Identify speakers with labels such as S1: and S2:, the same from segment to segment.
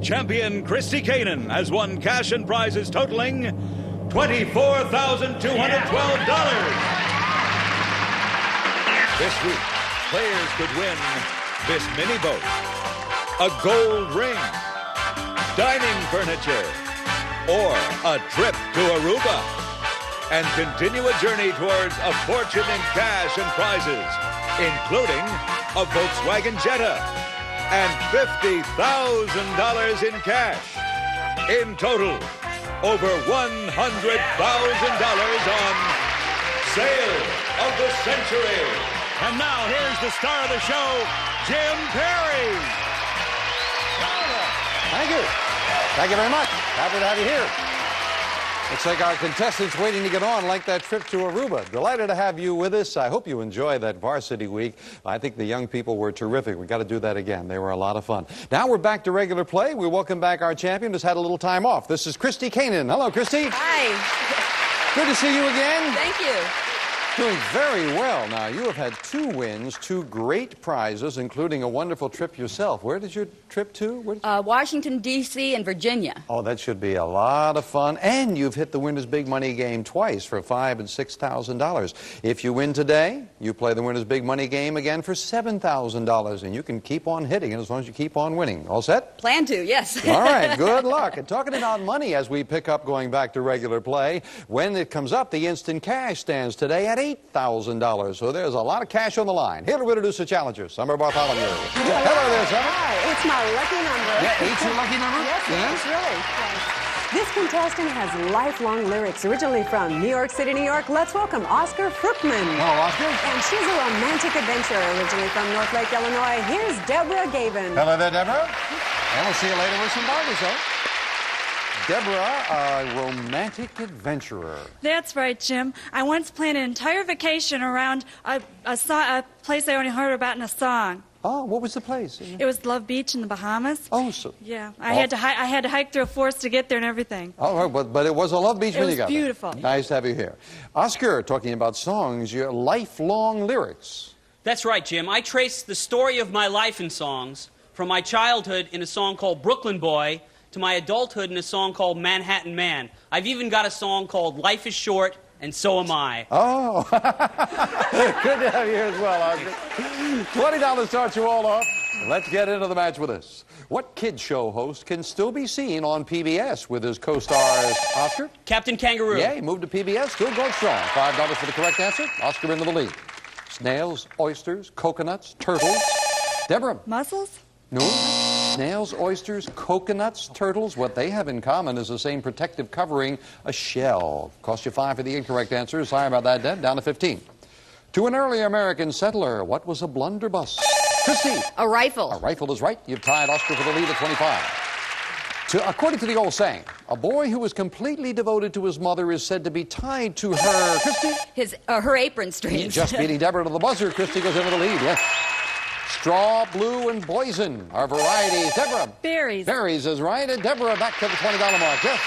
S1: champion Christy has won cash and prizes totaling $24,212. This week, players could win this mini boat, a gold ring, dining furniture, or a trip to Aruba, and continue a journey towards a fortune in cash and prizes, including a Volkswagen Jetta and $50,000 in cash. In total, over $100,000 on Sale of the Century. And now here's the star of the show, Jim Perry.
S2: Thank you. Thank you very much. Happy to have you here. Looks like our contestants waiting to get on like that trip to Aruba. Delighted to have you with us. I hope you enjoyed that varsity week. I think the young people were terrific. We've got to do that again. They were a lot of fun. Now we're back to regular play. We welcome back our champion who's had a little time off. This is Christy. Hello, Christy.
S3: Hi.
S2: Good to see you again.
S3: Thank you.
S2: Doing very well. Now, you have had 2 wins, 2 great prizes, including a wonderful trip yourself. Where did your trip to?
S3: Washington, D.C. and Virginia.
S2: Oh, that should be a lot of fun. And you've hit the Winners Big Money game twice for $5,000 and $6,000. If you win today, you play the Winners Big Money game again for $7,000. And you can keep on hitting it as long as you keep on winning. All set?
S3: Plan to, yes.
S2: All right, good luck. And talking about money as we pick up going back to regular play, when it comes up, the instant cash stands today at $8,000. So there's a lot of cash on the line. Here to introduce the challengers, Summer Bartholomew. Hello there, Summer.
S4: Hi, it's my lucky number.
S2: Yeah, 8's your lucky number?
S4: Yes, really. This contestant has lifelong lyrics originally from New York City, New York. Let's welcome Oscar Fruchtman.
S2: Hello, Oscar.
S4: And she's a romantic adventurer originally from North Lake, Illinois. Here's Debra Gavin.
S2: Hello there, Debra. And we'll see you later with some bargains, though. Debra, a romantic adventurer.
S5: That's right, Jim. I once planned an entire vacation around a place I only heard about in a song.
S2: Oh, what was the place?
S5: It was Love Beach in the Bahamas.
S2: Oh, so...
S5: Yeah, I had to hike through a forest to get there and everything.
S2: Oh, but it was a Love Beach when you got there.
S5: It was beautiful.
S2: Nice to have you here. Oscar, talking about songs, your lifelong lyrics.
S6: That's right, Jim. I trace the story of my life in songs, from my childhood in a song called Brooklyn Boy to my adulthood in a song called Manhattan Man. I've even got a song called Life is Short, and So Am I.
S2: Oh, good to have you here as well, Oscar. $20 starts you all off. Let's get into the match with us. What kid show host can still be seen on PBS with his co-stars, Oscar?
S6: Captain Kangaroo.
S2: Yeah, he moved to PBS, still going strong. $5 for the correct answer. Oscar into the lead. Snails, oysters, coconuts, turtles. Debra.
S5: Mussels?
S2: No. Snails, oysters, coconuts, turtles, what they have in common is the same protective covering, a shell. Cost you $5 for the incorrect answer. Sorry about that, Deb. Down to 15. To an early American settler, what was a blunderbuss? Christy.
S3: A rifle.
S2: A rifle is right. You've tied Oscar for the lead at 25. According to the old saying, a boy who is completely devoted to his mother is said to be tied to her... Christy?
S3: Her apron strings.
S2: Just beating Debra to the buzzer. Christy goes into the lead, yes. Straw, blue, and poison are varieties. Debra.
S5: Berries.
S2: Berries is right. And Debra back to the $20 mark. Yes.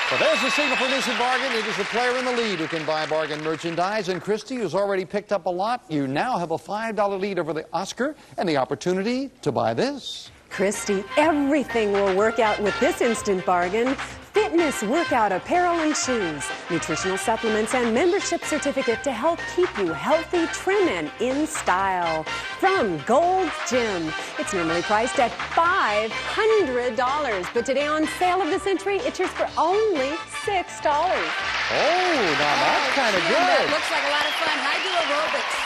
S2: So there's the signal for an instant bargain. It is the player in the lead who can buy bargain merchandise. And Christy, who's already picked up a lot, you now have a $5 lead over the Oscar and the opportunity to buy this.
S4: Christy, everything will work out with this instant bargain. Fitness workout apparel and shoes, nutritional supplements, and membership certificate to help keep you healthy, trim, and in style. From Gold's Gym. It's normally priced at $500, but today on Sale of the Century, it's yours for only $6.
S2: Oh, now that's kind of good.
S3: That looks like a lot of fun. I do aerobics.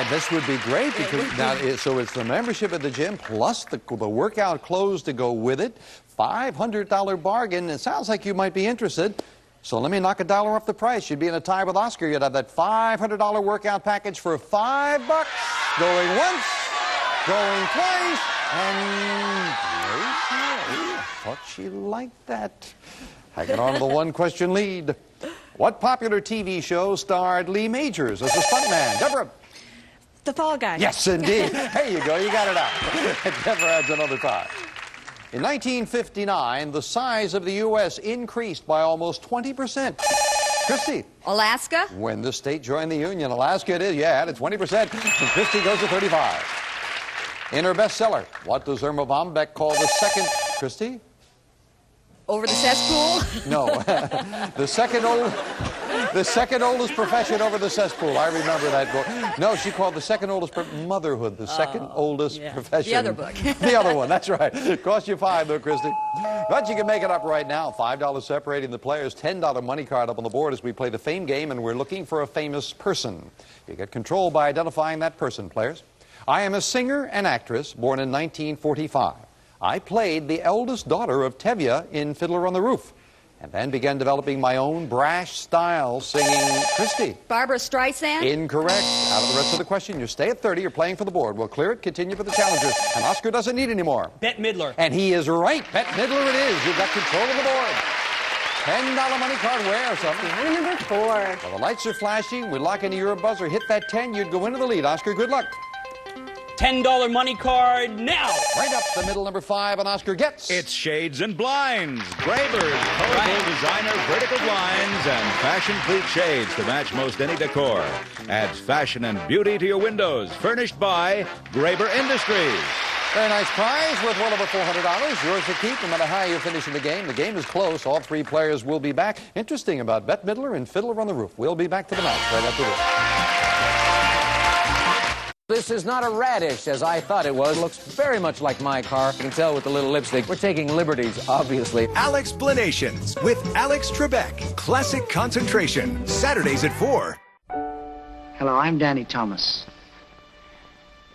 S2: This would be great because now, so it's the membership at the gym plus the workout clothes to go with it. $500 bargain. It sounds like you might be interested. So let me knock $1 off the price. You'd be in a tie with Oscar. You'd have that $500 workout package for $5. Going once, going twice, and I thought she liked that. Hanging on to the one-question lead. What popular TV show starred Lee Majors as the stuntman? Debra.
S5: The Fall Guy.
S2: Yes, indeed. There you go. You got it out. Debra adds another tie. In 1959, the size of the U.S. increased by almost 20%. Christy.
S3: Alaska.
S2: When the state joined the Union, Alaska it is. Yeah, added 20%. And Christy goes to 35. In her bestseller, what does Irma Bombeck call the second Christy?
S3: Over the cesspool?
S2: No. The second oldest profession over the cesspool. I remember that book. No, she called the second oldest motherhood, the second oldest profession.
S3: The other book.
S2: The other one, that's right. Cost you $5 though, Christy. But you can make it up right now. $5 separating the players, $10 money card up on the board as we play the fame game, and we're looking for a famous person. You get control by identifying that person, players. I am a singer and actress born in 1945. I played the eldest daughter of Tevye in Fiddler on the Roof, and then began developing my own brash style singing Christy.
S3: Barbara Streisand?
S2: Incorrect. Out of the rest of the question, you stay at 30. You're playing for the board. We'll clear it, continue for the challengers, and Oscar doesn't need any more.
S6: Bette Midler.
S2: And he is right. Bette Midler it is. You've got control of the board. $10 money card. Where something?
S4: Number 4.
S2: Well, the lights are flashing. We lock into your buzzer. Hit that 10. You'd go into the lead. Oscar, good luck.
S6: $10 money card now.
S2: Right up the middle, number 5, and Oscar gets.
S1: It's Shades and Blinds. Graber's colorful designer vertical blinds and fashion-pleat shades to match most any decor. Adds fashion and beauty to your windows. Furnished by Graber Industries.
S2: Very nice prize worth well over $400. Yours to keep no matter how you finish in the game. The game is close. All 3 players will be back. Interesting about Bette Midler and Fiddler on the Roof. We'll be back to the match right after this.
S7: This is not a radish, as I thought it was. Looks very much like my car. You can tell with the little lipstick. We're taking liberties, obviously.
S8: Alexplanations with Alex Trebek. Classic Concentration. Saturdays at 4.
S9: Hello, I'm Danny Thomas.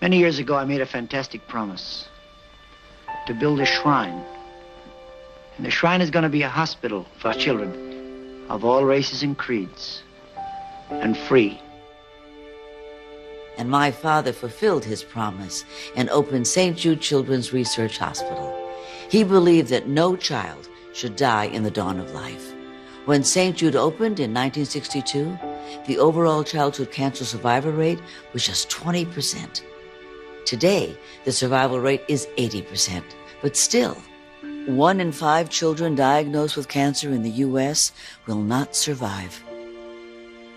S9: Many years ago, I made a fantastic promise to build a shrine. And the shrine is going to be a hospital for children of all races and creeds, and free.
S10: And my father fulfilled his promise and opened St. Jude Children's Research Hospital. He believed that no child should die in the dawn of life. When St. Jude opened in 1962, the overall childhood cancer survival rate was just 20%. Today, the survival rate is 80%, but still, 1 in 5 children diagnosed with cancer in the U.S. will not survive.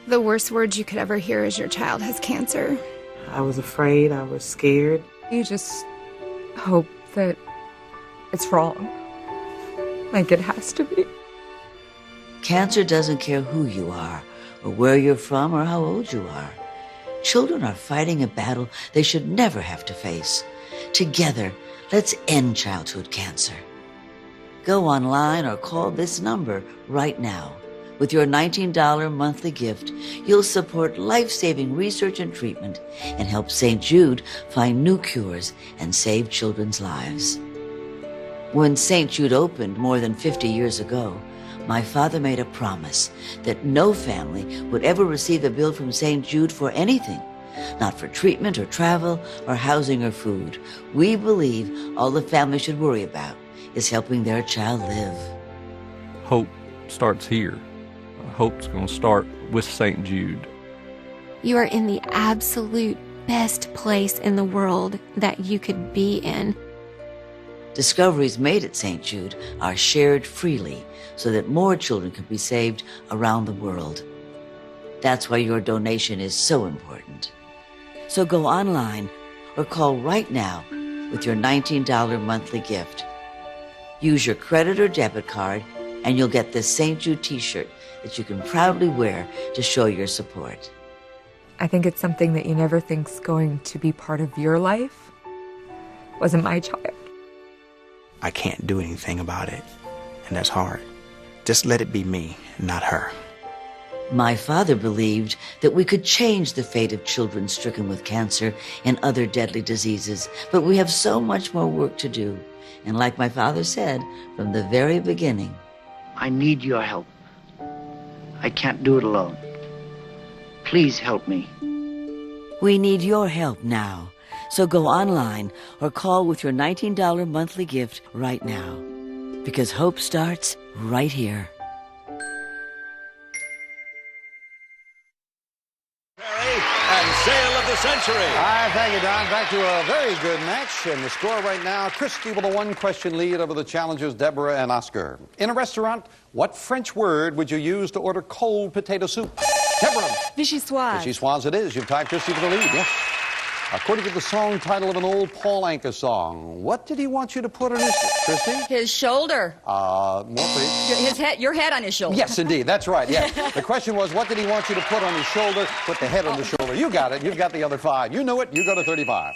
S11: The worst words you could ever hear is your child has cancer.
S12: I was afraid, I was scared.
S11: You just hope that it's wrong. Like it has to be.
S10: Cancer doesn't care who you are, or where you're from, or how old you are. Children are fighting a battle they should never have to face. Together, let's end childhood cancer. Go online or call this number right now. With your $19 monthly gift, you'll support life-saving research and treatment and help St. Jude find new cures and save children's lives. When St. Jude opened more than 50 years ago, my father made a promise that no family would ever receive a bill from St. Jude for anything, not for treatment or travel or housing or food. We believe all the family should worry about is helping their child live.
S13: Hope starts here. Hope's going to start with St. Jude.
S11: You are in the absolute best place in the world that you could be in.
S10: Discoveries made at St. Jude are shared freely so that more children can be saved around the world. That's why your donation is so important. So go online or call right now with your $19 monthly gift. Use your credit or debit card and you'll get this St. Jude t-shirt that you can proudly wear to show your support.
S11: I think it's something that you never think's going to be part of your life. Wasn't my child.
S12: I can't do anything about it, and that's hard. Just let it be me, not her.
S10: My father believed that we could change the fate of children stricken with cancer and other deadly diseases, but we have so much more work to do. And like my father said from the very beginning,
S9: I need your help. I can't do it alone. Please help me.
S10: We need your help now. So go online or call with your $19 monthly gift right now. Because hope starts right here.
S1: And sale of the century.
S2: All right, thank you, Don. Back to a very good match. And the score right now, Christy with a 1-question lead over the challengers, Debra and Oscar. In a restaurant, what French word would you use to order cold potato soup? Debra.
S5: Vichyssoise.
S2: Vichyssoise it is. You've tied Christy for the lead, yes. According to the song title of an old Paul Anka song, what did he want you to put on his, Christy?
S3: His shoulder.
S2: More please.
S3: His head, your head on his shoulder.
S2: Yes, indeed. That's right. Yeah. The question was, what did he want you to put on his shoulder? Put the head on the shoulder. You got it. You've got the other 5. You knew it. You go to 35.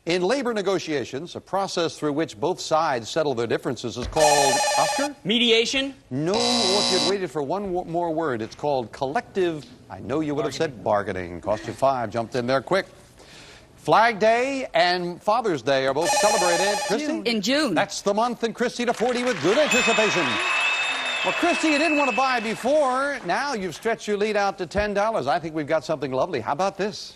S2: In labor negotiations, a process through which both sides settle their differences is called, Oscar?
S6: Mediation?
S2: No, if you'd waited for one more word, it's called collective, I know you would have said bargaining. Cost you 5, jumped in there quick. Flag Day and Father's Day are both celebrated, Christy?
S3: In June.
S2: That's the month, and Christy to 40 with good anticipation. Well, Christy, you didn't want to buy before. Now you've stretched your lead out to $10. I think we've got something lovely. How about this?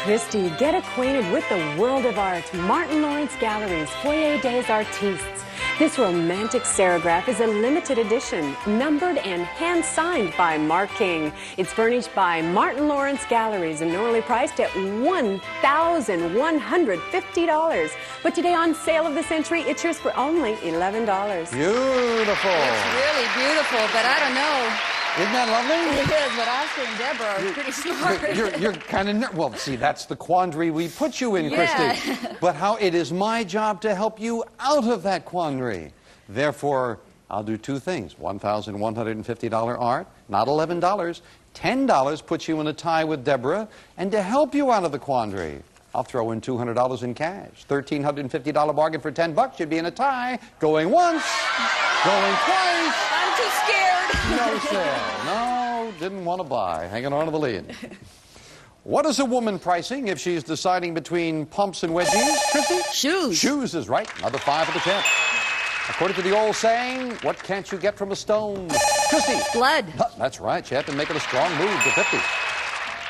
S4: Christy, get acquainted with the world of art. Martin Lawrence Gallery's Foyer des Artistes. This romantic serograph is a limited edition, numbered and hand-signed by Mark King. It's furnished by Martin Lawrence Galleries and normally priced at $1,150. But today on Sale of the Century, it's yours for only $11.
S2: Beautiful.
S3: It's really beautiful, but I don't know.
S2: Isn't that lovely?
S3: It is, but Oscar and Debra are pretty smart.
S2: You're kind of well, see, that's the quandary we put you in, Christy. But how it is my job to help you out of that quandary. Therefore, I'll do 2 things. $1,150 art, not $11. $10 puts you in a tie with Debra, and to help you out of the quandary, I'll throw in $200 in cash. $1,350 bargain for $10. You'd be in a tie. Going once, going twice.
S3: I'm too scared.
S2: No sale. No, didn't want to buy. Hanging on to the lead. What is a woman pricing if she's deciding between pumps and wedgies, Christy?
S3: Shoes.
S2: Shoes is right. Another 5 for the champ. According to the old saying, what can't you get from a stone? Christy.
S3: Blood.
S2: That's right, champ, and making a strong move to 50.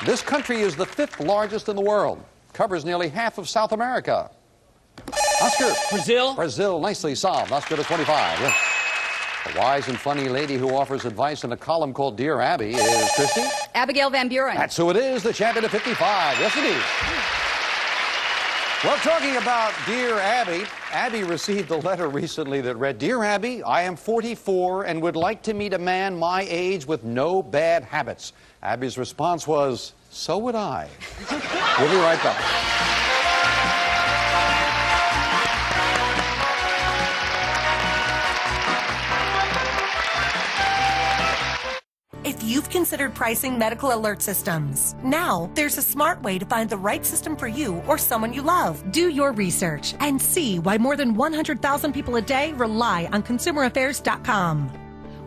S2: This country is the 5th largest in the world. Covers nearly half of South America. Oscar.
S6: Brazil.
S2: Brazil, nicely solved. Oscar to 25. Yeah. The wise and funny lady who offers advice in a column called Dear Abby is Christy?
S3: Abigail Van Buren.
S2: That's who it is, the champion of 55. Yes, it is. Well, talking about Dear Abby, Abby received a letter recently that read, Dear Abby, I am 44 and would like to meet a man my age with no bad habits. Abby's response was, so would I. We'll be right back.
S14: If you've considered pricing medical alert systems, now there's a smart way to find the right system for you or someone you love. Do your research and see why more than 100,000 people a day rely on consumeraffairs.com.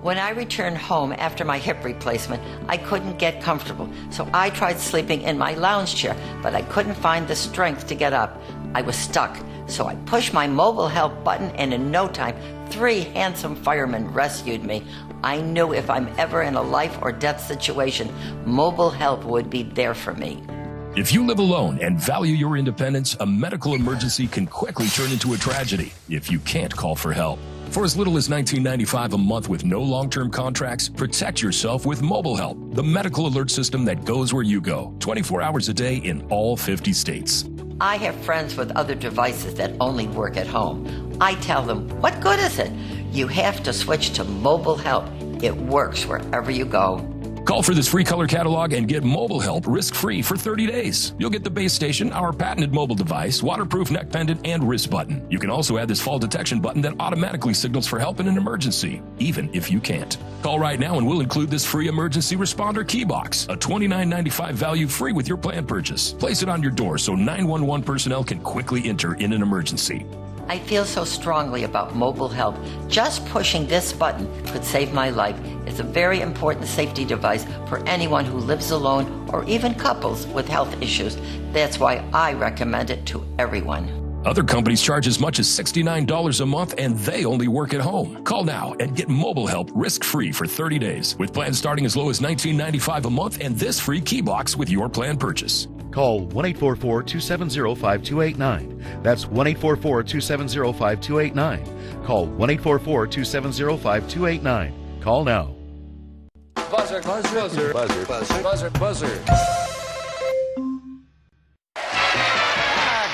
S10: When I returned home after my hip replacement, I couldn't get comfortable, so I tried sleeping in my lounge chair, but I couldn't find the strength to get up. I was stuck, so I pushed my mobile help button, and in no time, 3 handsome firemen rescued me. I knew if I'm ever in a life or death situation, mobile help would be there for me.
S15: If you live alone and value your independence, a medical emergency can quickly turn into a tragedy if you can't call for help. For as little as $19.95 a month with no long-term contracts, protect yourself with Mobile Help, the medical alert system that goes where you go, 24 hours a day in all 50 states.
S10: I have friends with other devices that only work at home. I tell them, what good is it? You have to switch to Mobile Help. It works wherever you go.
S15: Call for this free color catalog and get Mobile Help risk-free for 30 days. You'll get the base station, our patented mobile device, waterproof neck pendant, and wrist button. You can also add this fall detection button that automatically signals for help in an emergency, even if you can't. Call right now and we'll include this free emergency responder key box, a $29.95 value free with your plan purchase. Place it on your door so 911 personnel can quickly enter in an emergency.
S10: I feel so strongly about Mobile Help. Just pushing this button could save my life. It's a very important safety device for anyone who lives alone or even couples with health issues. That's why I recommend it to everyone.
S15: Other companies charge as much as $69 a month and they only work at home. Call now and get Mobile Help risk-free for 30 days with plans starting as low as $19.95 a month and this free key box with your plan purchase.
S16: Call 1-844-270-5289. That's 1-844-270-5289. Call 1-844-270-5289. Call now.
S7: Buzzer, buzzer, buzzer, buzzer, buzzer, buzzer, buzzer.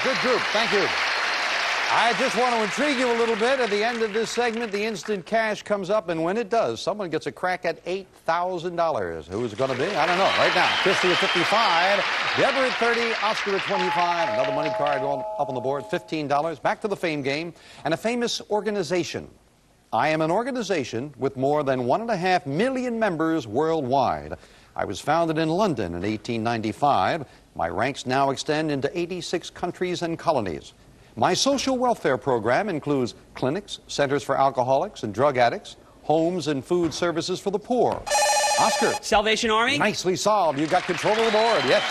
S2: Good group. Thank you. I just want to intrigue you a little bit. At the end of this segment, the instant cash comes up, and when it does, someone gets a crack at $8,000. Who's it going to be? I don't know. Right now, Christy at 55, Debra at 30, Oscar at 25. Another money card up on the board, $15. Back to the fame game, and a famous organization. I am an organization with more than 1.5 million members worldwide. I was founded in London in 1895. My ranks now extend into 86 countries and colonies. My social welfare program includes clinics, centers for alcoholics and drug addicts, homes and food services for the poor. Oscar.
S6: Salvation Army?
S2: Nicely solved. You got control of the board, yes.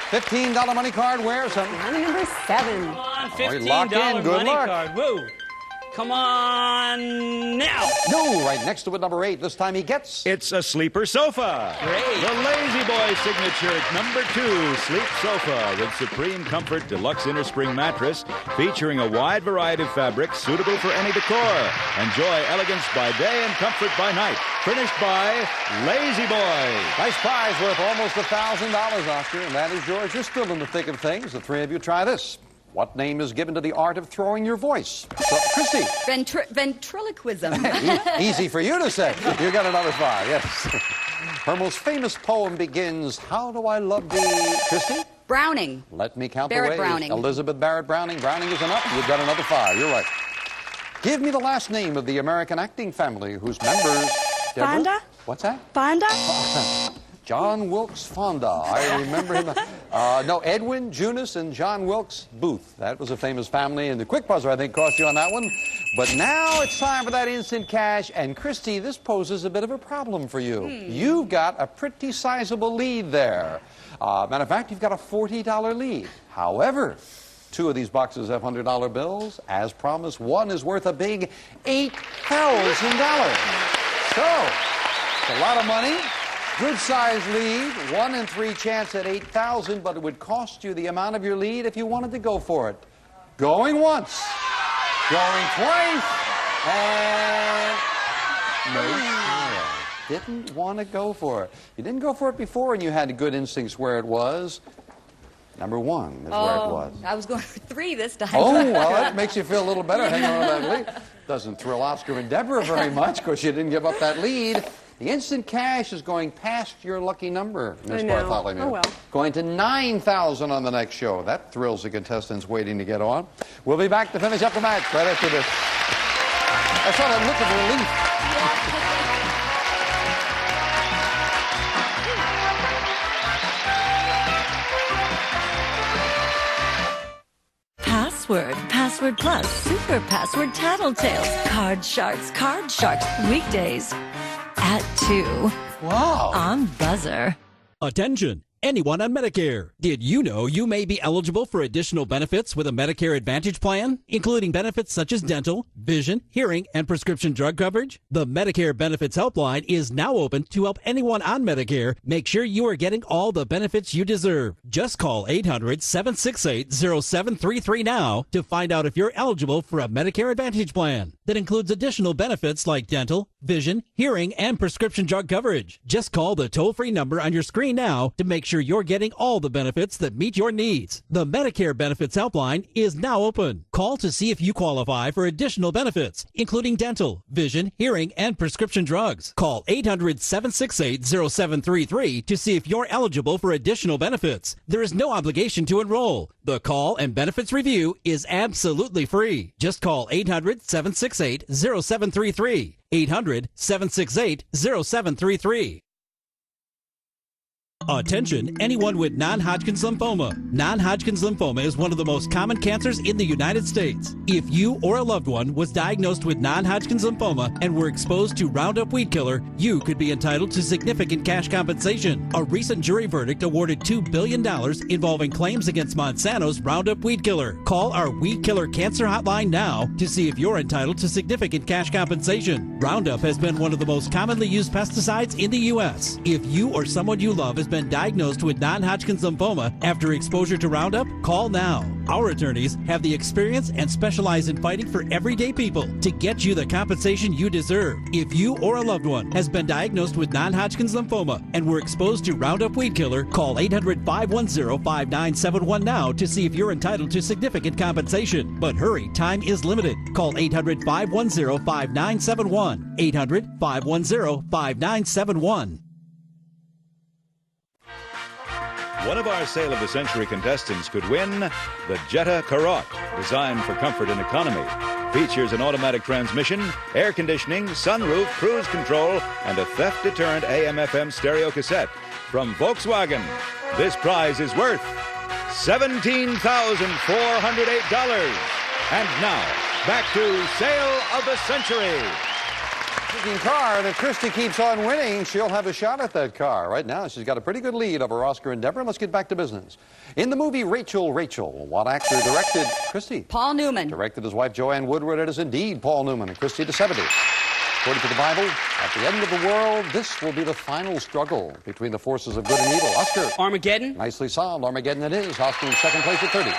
S2: $15 money card, where?
S4: Number 7.
S6: Come on,
S2: locked in.
S6: $15
S2: Good
S6: money
S2: luck.
S6: card. Woo. Come on now.
S2: No, right next to it, number 8. This time he gets...
S1: It's a sleeper sofa.
S6: Great.
S1: The Lazy Boy signature number 2 sleep sofa with Supreme Comfort Deluxe Inner Spring mattress featuring a wide variety of fabrics suitable for any decor. Enjoy elegance by day and comfort by night. Furnished by Lazy Boy.
S2: Nice prize worth almost $1,000, Oscar, and that is yours. You're still in the thick of things. The three of you try this. What name is given to the art of throwing your voice? So, Christy.
S3: Ventriloquism.
S2: Easy for you to say. You got another 5, yes. Her most famous poem begins, How do I love thee, Christy?
S3: Browning.
S2: Let me count
S3: Barrett
S2: the ways.
S3: Browning.
S2: Elizabeth Barrett Browning. Browning is enough. You've got another 5. You're right. Give me the last name of the American acting family whose members... Debra?
S5: Fonda?
S2: What's that?
S5: Fonda?
S2: John Wilkes Fonda. I remember him. No, Edwin, Junius, and John Wilkes Booth. That was a famous family, and the quick buzzer, I think, cost you on that one. But now it's time for that instant cash, and Christy, this poses a bit of a problem for you. You've got a pretty sizable lead there. Matter of fact, you've got a $40 lead. However, 2 of these boxes have $100 bills. As promised, one is worth a big $8,000. So, it's a lot of money. Good size lead, 1 in 3 chance at $8,000, but it would cost you the amount of your lead if you wanted to go for it. Going once, going twice, and no, didn't want to go for it. You didn't go for it before, and you had good instincts where it was. Number 1 is where it was.
S3: I was going for 3 this time.
S2: Oh, well, that makes you feel a little better hanging on to that lead. Doesn't thrill Oscar and Debra very much because you didn't give up that lead. The instant cash is going past your lucky number, Miss Bartholomew.
S4: Oh, well.
S2: Going to $9,000 on the next show. That thrills the contestants waiting to get on. We'll be back to finish up the match right after this. I saw that look of relief.
S17: Password Plus, Super Password Tattletales, Card Sharks, weekdays at 2.
S2: Wow.
S17: On Buzzer.
S18: Attention! Anyone on Medicare. Did you know you may be eligible for additional benefits with a Medicare Advantage plan, including benefits such as dental, vision, hearing, and prescription drug coverage? The Medicare Benefits Helpline is now open to help anyone on Medicare make sure you are getting all the benefits you deserve. Just call 800-768-0733 now to find out if you're eligible for a Medicare Advantage plan that includes additional benefits like dental, vision, hearing, and prescription drug coverage. Just call the toll-free number on your screen now to make sure you're getting all the benefits that meet your needs. The Medicare Benefits Helpline is now open. Call to see if you qualify for additional benefits, including dental, vision, hearing, and prescription drugs. Call 800-768-0733 to see if you're eligible for additional benefits. There is no obligation to enroll. The call and benefits review is absolutely free. Just call 800-768-0733. 800-768-0733. Attention, anyone with non-Hodgkin's lymphoma. Non-Hodgkin's lymphoma is one of the most common cancers in the United States. If you or a loved one was diagnosed with non-Hodgkin's lymphoma and were exposed to Roundup weed killer, you could be entitled to significant cash compensation. A recent jury verdict awarded $2 billion involving claims against Monsanto's Roundup weed killer. Call our weed killer cancer hotline now to see if you're entitled to significant cash compensation. Roundup has been one of the most commonly used pesticides in the U.S. If you or someone you love has been diagnosed with non-Hodgkin's lymphoma after exposure to Roundup? Call now. Our attorneys have the experience and specialize in fighting for everyday people to get you the compensation you deserve. If you or a loved one has been diagnosed with non-Hodgkin's lymphoma and were exposed to Roundup weed killer, call 800-510-5971 now to see if you're entitled to significant compensation. But hurry, time is limited. Call 800-510-5971. 800-510-5971.
S1: One of our Sale of the Century contestants could win the Jetta Karat, designed for comfort and economy. Features an automatic transmission, air conditioning, sunroof, cruise control, and a theft-deterrent AM/FM stereo cassette. From Volkswagen, this prize is worth $17,408. And now, back to Sale of the Century.
S2: Car, and if Christy keeps on winning, she'll have a shot at that car. Right now, she's got a pretty good lead over Oscar and Debra. Let's get back to business. In the movie Rachel, what actor directed Christy?
S3: Paul Newman.
S2: Directed his wife Joanne Woodward. It is indeed Paul Newman, and Christy to 70. According to the Bible, at the end of the world, this will be the final struggle between the forces of good and evil. Oscar.
S6: Armageddon.
S2: Nicely solved. Armageddon it is. Oscar in second place at 30.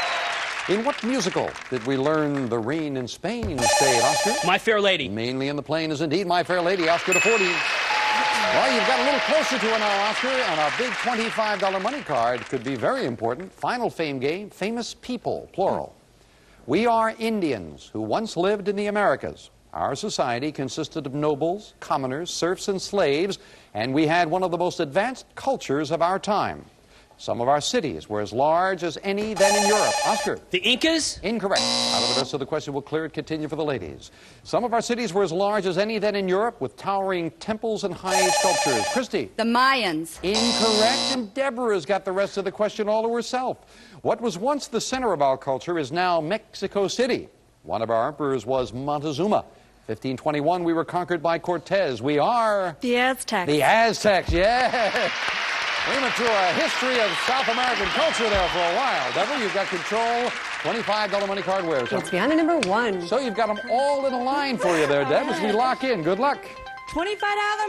S2: In what musical did we learn the rain in Spain stayed, Oscar?
S6: My Fair Lady.
S2: Mainly in the Plain is indeed My Fair Lady. Oscar to 40. Well, you've got a little closer to it now, Oscar, and our big $25 money card could be very important. Final fame game, famous people, plural. We are Indians who once lived in the Americas. Our society consisted of nobles, commoners, serfs, and slaves, and we had one of the most advanced cultures of our time. Some of our cities were as large as any then in Europe. Oscar.
S6: The Incas?
S2: Incorrect. Out of the rest of the question, we'll clear it. Continue for the ladies. Some of our cities were as large as any then in Europe, with towering temples and high sculptures. Christy.
S3: The Mayans.
S2: Incorrect. And Deborah's got the rest of the question all to herself. What was once the center of our culture is now Mexico City. One of our emperors was Montezuma. 1521, we were conquered by Cortez. We are...
S5: The Aztecs.
S2: The Aztecs, yeah. We went through a history of South American culture there for a while. Deborah, you've got control. $25 money card wears.
S4: It's down to number 1.
S2: So you've got them all in a line for you there, Deb, as we lock in. Good luck.
S5: $25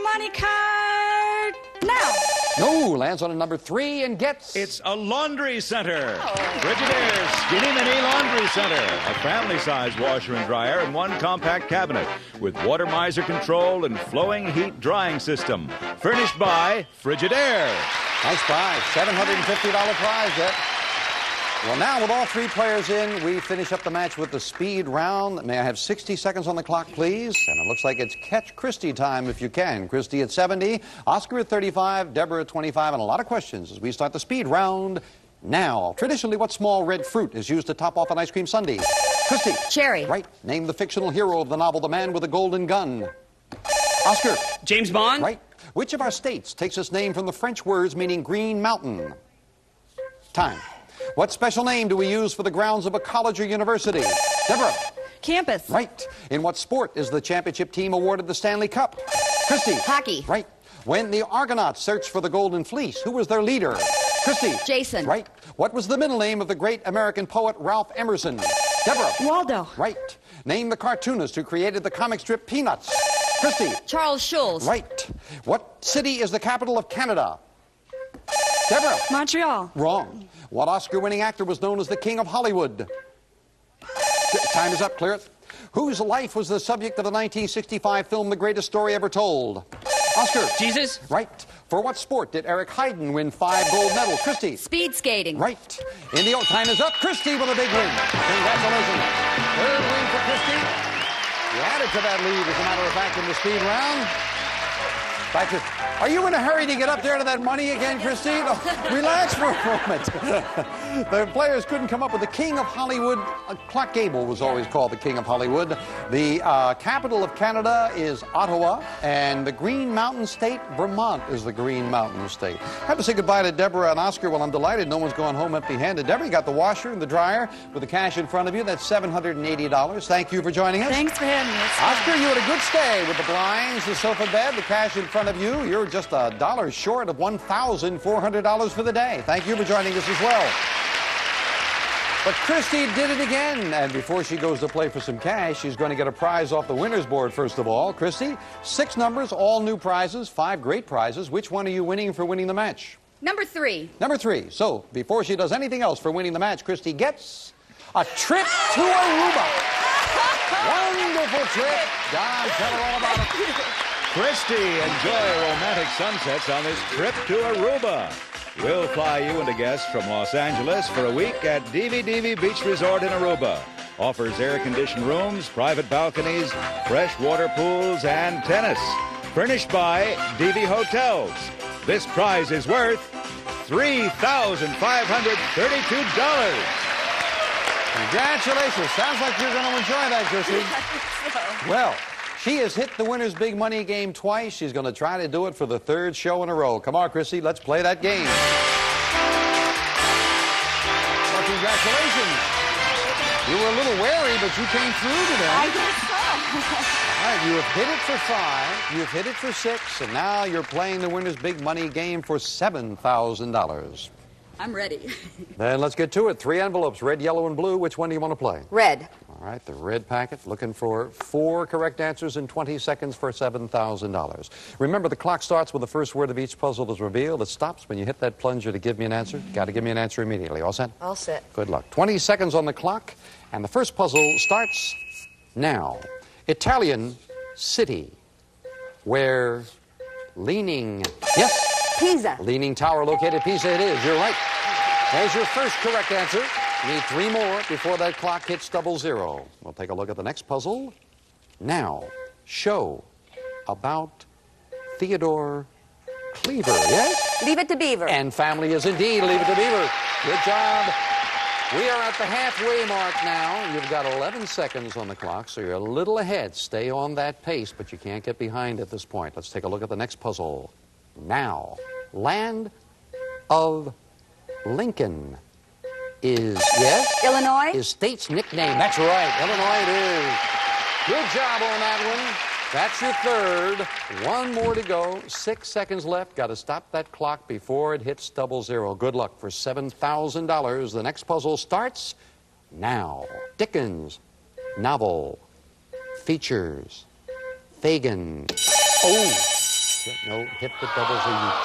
S5: money card now.
S2: No, lands on a number 3 and gets...
S1: It's a laundry center. Frigidaire Skinny Mini Laundry Center. A family-size washer and dryer and one compact cabinet with water miser control and flowing heat drying system. Furnished by Frigidaire.
S2: Nice prize. $750 prize, Deb. Well, now with all 3 players in, we finish up the match with the speed round. May I have 60 seconds on the clock, please? And it looks like it's catch Christy time if you can. Christy at 70, Oscar at 35, Debra at 25, and a lot of questions as we start the speed round now. Traditionally, what small red fruit is used to top off an ice cream sundae? Christy.
S3: Cherry.
S2: Right. Name the fictional hero of the novel The Man with a Golden Gun. Oscar.
S6: James Bond.
S2: Right. Which of our states takes its name from the French words meaning green mountain? Time. What special name do we use for the grounds of a college or university? Debra.
S5: Campus.
S2: Right. In what sport is the championship team awarded the Stanley Cup? Christy.
S3: Hockey.
S2: Right. When the Argonauts searched for the Golden Fleece, who was their leader? Christy.
S3: Jason.
S2: Right. What was the middle name of the great American poet Ralph Emerson? Debra.
S5: Waldo.
S2: Right. Name the cartoonist who created the comic strip Peanuts. Christy.
S3: Charles Schulz.
S2: Right. What city is the capital of Canada? Debra.
S5: Montreal.
S2: Wrong. What Oscar-winning actor was known as the King of Hollywood? Time is up. Clear it. Whose life was the subject of the 1965 film The Greatest Story Ever Told? Oscar.
S6: Jesus.
S2: Right. For what sport did Eric Heiden win 5 gold medals? Christy.
S3: Speed skating.
S2: Right. In the time is up. Christy with a big win. Congratulations. 3rd win for Christy. You added to that lead, as a matter of fact, in the speed round. Are you in a hurry to get up there to that money again, Christy? No, relax for a moment. The players couldn't come up with the King of Hollywood. Clark Gable was always called the King of Hollywood. The capital of Canada is Ottawa, and the Green Mountain State, Vermont, is the Green Mountain State. I have to say goodbye to Debra and Oscar. Well, I'm delighted no one's going home empty-handed. Debra, you got the washer and the dryer with the cash in front of you. That's $780. Thank you for joining us.
S5: Thanks for having me.
S2: Oscar, you had a good stay with the blinds, the sofa bed, the cash in front of you. You're just $1 short of $1,400 for the day. Thank you for joining us as well. But Christy did it again, and before she goes to play for some cash, she's going to get a prize off the winner's board first of all. Christy, 6 numbers, all new prizes, 5 great prizes. Which one are you winning for winning the match?
S3: Number 3.
S2: Number 3. So, before she does anything else for winning the match, Christy gets a trip to Aruba. Wonderful trip. Don, tell her all about it.
S1: Christy, enjoy romantic sunsets on this trip to Aruba. We'll fly you and a guest from Los Angeles for a week at DV Beach Resort in Aruba. Offers air-conditioned rooms, private balconies, freshwater pools, and tennis. Furnished by DV Hotels. This prize is worth $3,532.
S2: Congratulations. Sounds like you're going to enjoy that, Christy. Well, she has hit the winner's big money game twice. She's going to try to do it for the 3rd show in a row. Come on, Christy, let's play that game. Well, congratulations. You were a little wary, but you came through today.
S3: I guess so.
S2: All right, you have hit it for 5, you've hit it for 6, and now you're playing the winner's big money game for $7,000.
S3: I'm ready.
S2: Then let's get to it. 3 envelopes, red, yellow, and blue. Which one do you want to play?
S3: Red.
S2: All right, the red packet, looking for 4 correct answers in 20 seconds for $7,000. Remember, the clock starts when the first word of each puzzle is revealed. It stops when you hit that plunger to give me an answer. Got to give me an answer immediately. All set?
S3: All set.
S2: Good luck. 20 seconds on the clock, and the first puzzle starts now. Italian city where leaning... Yes?
S3: Pisa.
S2: Leaning Tower located Pisa it is. You're right. There's your first correct answer. Need 3 more before that clock hits 00. We'll take a look at the next puzzle. Now, show about Theodore Cleaver, yes?
S3: Leave it to Beaver.
S2: And family is indeed Leave It to Beaver. Good job. We are at the halfway mark now. You've got 11 seconds on the clock, so you're a little ahead. Stay on that pace, but you can't get behind at this point. Let's take a look at the next puzzle. Now, land of Lincoln is, yes?
S3: Illinois?
S2: Is state's nickname. That's right. Illinois it is. Good job on that one. That's your 3rd. 1 more to go. 6 seconds left. Got to stop that clock before it hits 00. Good luck for $7,000. The next puzzle starts now. Dickens novel features Fagin. Oh! No, hit the 00. You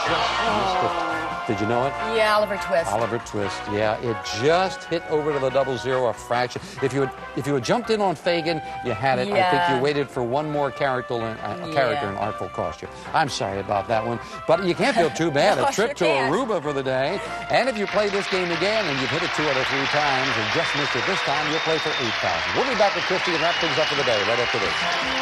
S2: just missed it. Did you know it?
S3: Yeah, Oliver Twist.
S2: Oliver Twist, yeah. It just hit over to the 00, a fraction. If you had jumped in on Fagin, you had it.
S3: Yeah.
S2: I think you waited for 1 more character in Artful Costume. I'm sorry about that one. But you can't feel too bad.
S3: No,
S2: A trip to
S3: sure can't.
S2: Aruba for the day. And if you play this game again and you've hit it 2 out of 3 times and just missed it this time, you'll play for $8,000. We'll be back with Christy and wrap things up for the day right after this.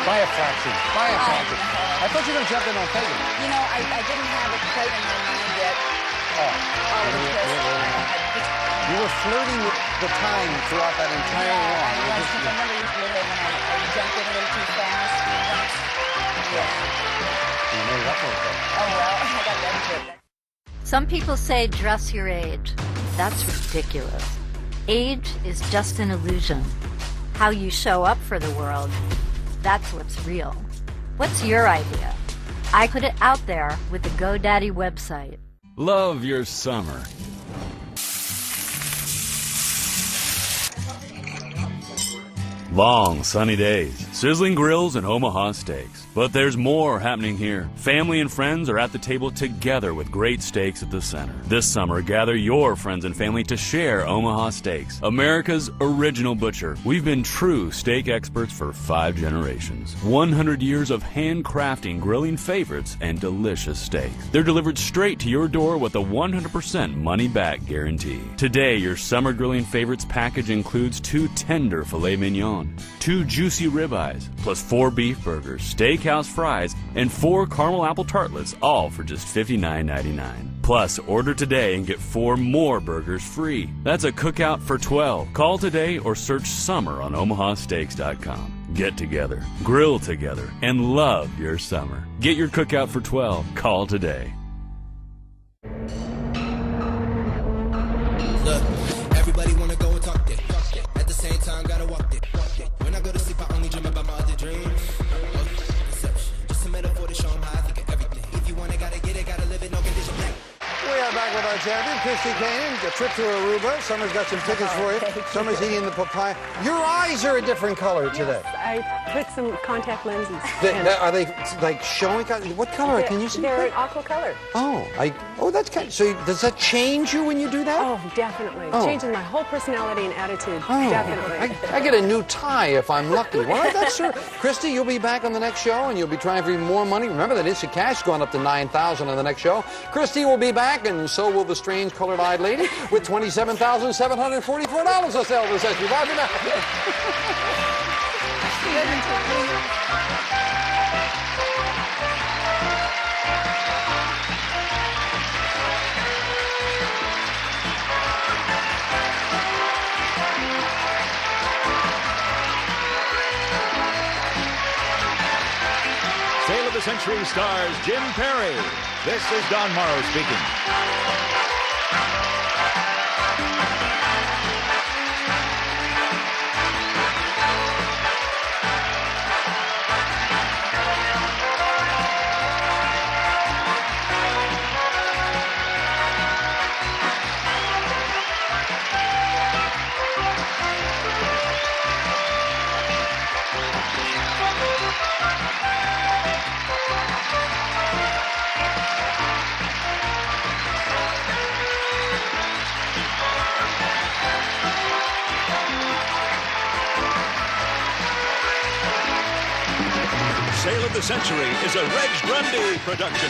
S2: By a fraction. By a fraction. I thought you were going to jump in on Fagin.
S3: You know, I didn't have it quite in my mind yet.
S2: You were flirting with the time throughout that entire one.
S3: I remember you when I jumped in a little too fast.
S2: You made it up for it.
S3: Oh, well, I got ready for it.
S17: Some people say dress your age. That's ridiculous. Age is just an illusion. How you show up for the world, that's what's real. What's your idea? I put it out there with the GoDaddy website.
S19: Love your summer. Long sunny days, sizzling grills, and Omaha steaks. But there's more happening here. Family and friends are at the table together with great steaks at the center. This summer, gather your friends and family to share Omaha Steaks, America's original butcher. We've been true steak experts for 5 generations. 100 years of handcrafting grilling favorites and delicious steaks. They're delivered straight to your door with a 100% money-back guarantee. Today, your summer grilling favorites package includes 2 tender filet mignon, 2 juicy ribeyes, plus 4 beef burgers, steakhouse fries, and 4 caramel apple tartlets, all for just $59.99. Plus, order today and get 4 more burgers free. That's a cookout for 12. Call today or search summer on omahasteaks.com. Get together, grill together, and love your summer. Get your cookout for 12. Call today.
S20: Look, everybody wanna go and talk that. At the same time, gotta walk that. When I go to sleep, I only dream about my other dreams. Deception, just a metaphor to show them how I think of everything. If you want it, gotta get it, gotta live it, no condition.
S2: We are back with our champion, Christy Cannon. A trip to Aruba. Summer's got some tickets for you. Summer's eating the papaya. Your eyes are a different color today.
S4: Yes, I put some contact lenses.
S2: Are they like showing? What color? Can you see?
S4: They're an aqua color.
S2: Oh, that's kind. So does that change you when you do that?
S4: Oh, definitely.
S2: Oh.
S4: Changes my whole personality and attitude.
S2: Oh,
S4: Definitely.
S2: I get a new tie if I'm lucky. Well, that's true. Christy, you'll be back on the next show, and you'll be trying for even more money. Remember that instant cash going up to $9,000 on the next show. Christy will be back, and so will the strange colored-eyed lady with $27,744. Let's sell this issue. Bye for now.
S1: Sale of the Century stars Jim Perry. This is Don Morrow speaking. Sale of the Century is a Reg Grundy production.